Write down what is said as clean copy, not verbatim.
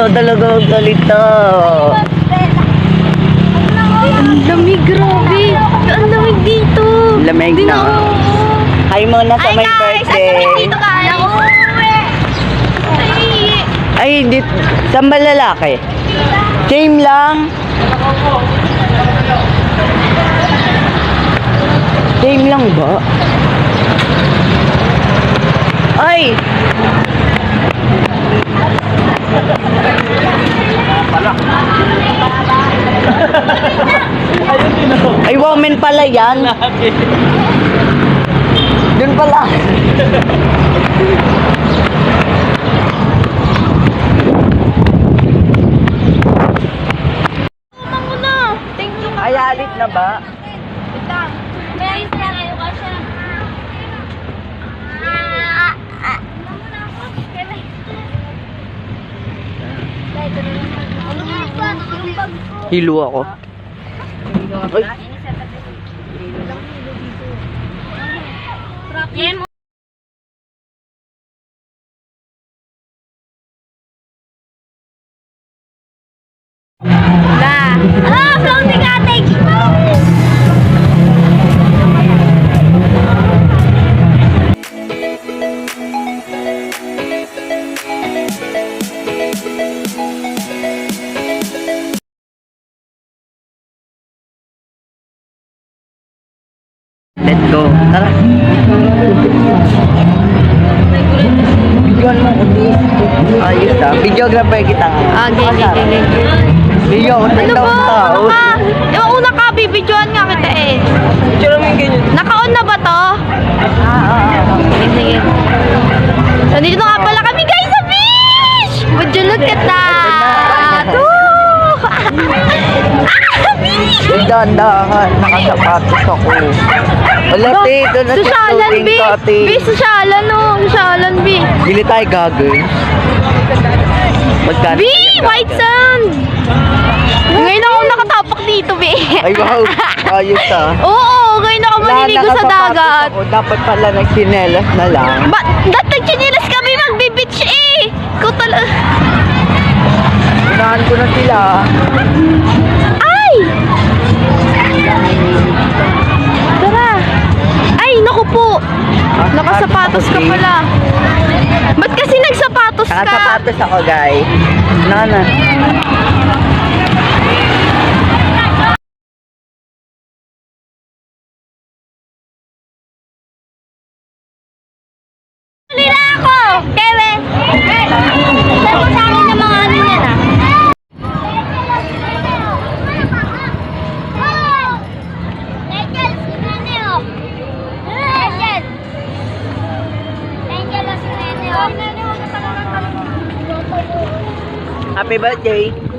Ayaw talaga magsalita. Ang lamig, grabe. Ang lamig dito. Lamig na. Hi muna sa may birthday. Dito guys. Ay, saan ba lalaki? Same lang. Same lang ba? Ay! Ay, woman pala yan. Doon pala. Ay, alit na ba? May isa lang kayo kasi. Hilo ako. Ay. Floating cottage! Let's go. Tara. Videoan mo ko. Ayos ah. Videographer kita. Gigi. Video ko sa Ano taong tao. ba? Yung una ka, bibidyoan nga kita eh. Picture mo yung ganyan. Naka-on na ba to? Sige. Nandito na nga pala kami guys sa beach! Would you look at that? Woo! Dandahan. Nakasapatos ako. Wala ito na si Susyalan, floating B! cottage. B, susyalan no! Susyalan, B! Bili tayo gagawin. B! White sand! Ngayon ako nakatapak dito, B! Ay wow. Ayos ah. Oo, ngayon ako maliligo sa Nakasapatos dagat. ako. Dapat pala nagsinelas na lang. Ba't nagchinilas kami magbe-beach eh? Ikaw talaga. Unahan ko na sila. Ay! Tara. Ay, naku po. Nakasapatos ka pala. Ba't kasi nagsapatos ka? Nakasapatos ako guys. Nana. Nila ako! Kevin! Saan mo sa akin ng mga ano yan ah? Happy birthday.